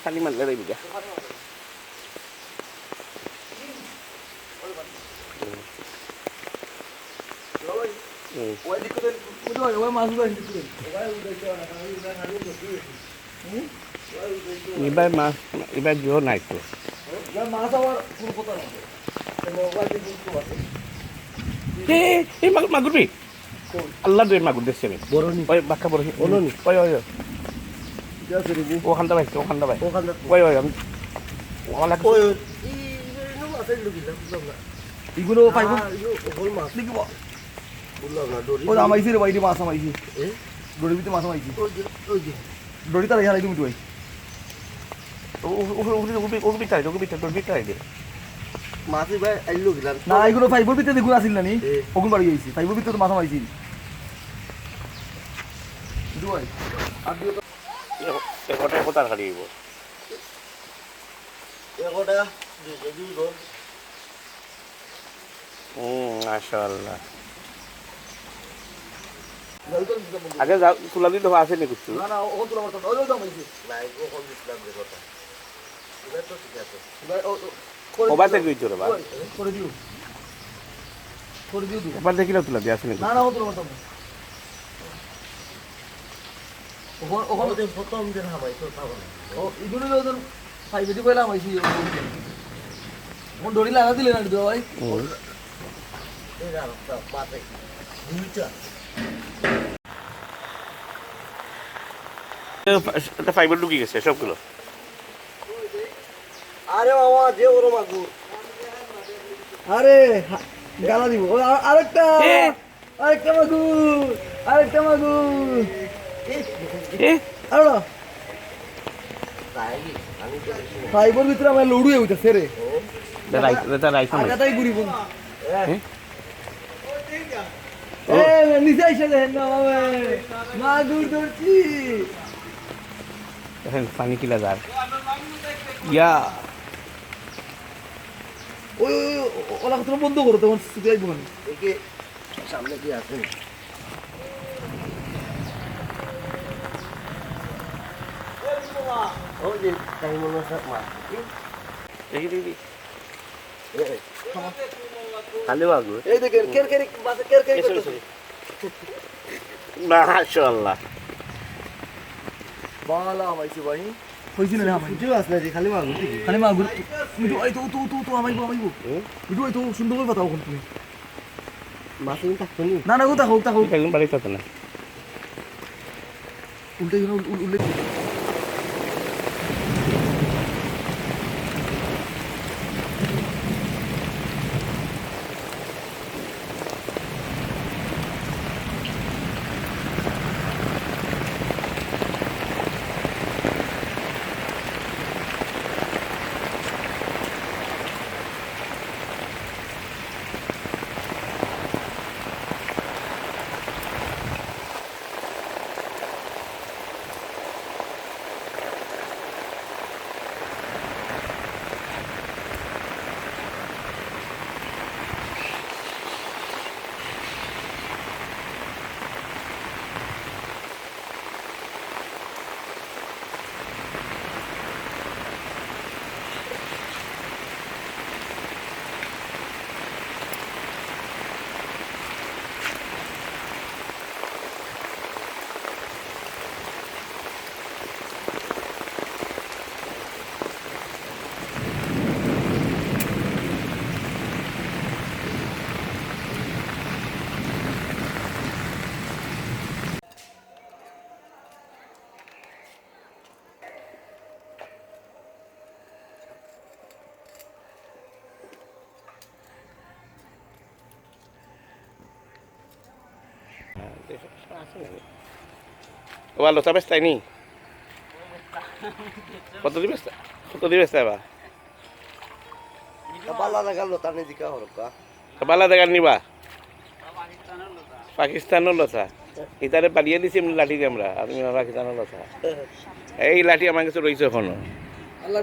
পানি মারলে দেবি যা এবার মাছ এবার জোর নাই তো মাছ আবার কোনো কথা না এই মাগুর রে আল্লাহ দে মাগুর দেখছি আমি ওই বাক্কা বড় ওই ওই ওখানটা পাইছে ওখানটা পাই ওই ওই আমি এগুলো পাইব মাছ নাকি ও আমাইছি রে বাইরে মাছ আমাইছি দড়ির ভিতরে মাছ আমাইছি দড়ি তার এখানে তুমি মাছ ভাই আইলো গিলাম না এগুলো ফাইবর ভিতরে দেখুন আসিল না নি ওগুন বাড়ি গেছি ফাইবর ভিতরে তো মাছ আমাইছি দুই আর দিও তো একটা কোথার হারিয়ে এগোটা দুই গো মাশাআল্লাহ আগে তুলা দিতে আছে নি কিছু না না ও তুলা মারতো ওই দাম হইছে নাই ও কোন ইসলাম রে কথা এটা তো ঠিক আছে ওবাতে গইছো রে বা করে দিও এবার দেখিলা তুলা দি আছে নি না না ও তুলা মারতো ওখানে ওদের প্রথম দিন হামাই তো খাবো না ও এগুলো ওদের ফাইভে দি কইলাম আইছি ও দড়ি লাগা দিলে না দিও ভাই এই রাস্তা পাতে দুইটা এটা ফাইবার ঢুকে গেছে সবগুলো আরে মামা যে ওরো মাগুর আরে গালা দিব আরেকটা মাগুর আরে আমি তো ফাইবার ভিতরে আমার লড়ু হইতাছে রে এটা রাইস আগাটাই ঘুরি বোন এ নিচে এসে দেখেন না মাগুর ধরছি এখন পানি কিলা যার ইয়া ওই ওলা কথা বন্ধ করো তখন শুধু আইব না একে সামনে কি আছে ও যে টাইম মনে সব মা দেখি দেখি খালি মাগুর এই দেখেন কের কের বাসে কের কের করতেছে মাশাআল্লাহ বালা আমাইছি ভাই হইছি না আমাই কিছু আছে না খালি মাগুর দেখি খালি মাগুর তুমি তো আই তো আমাইবো তুমি তো সুন্দর করে বাতাও কোন তুমি মাছ কিন্তু থাকনি না না কোথা হোক একদম বাড়ি থাকে না উল্টে উল্টে ভালো তবে তাই নি কত দিবে বা বালা লাগাল তানে দিকা হরকা বালা দেখা নিবা পাকিস্তানের লতা ইতারে পালিয়ে দিছি এমনি লাঠি দিয়ে আমরা আপনি পাকিস্তানের লতা এই লাঠি আমার কাছে রয়েছে এখনো আল্লাহ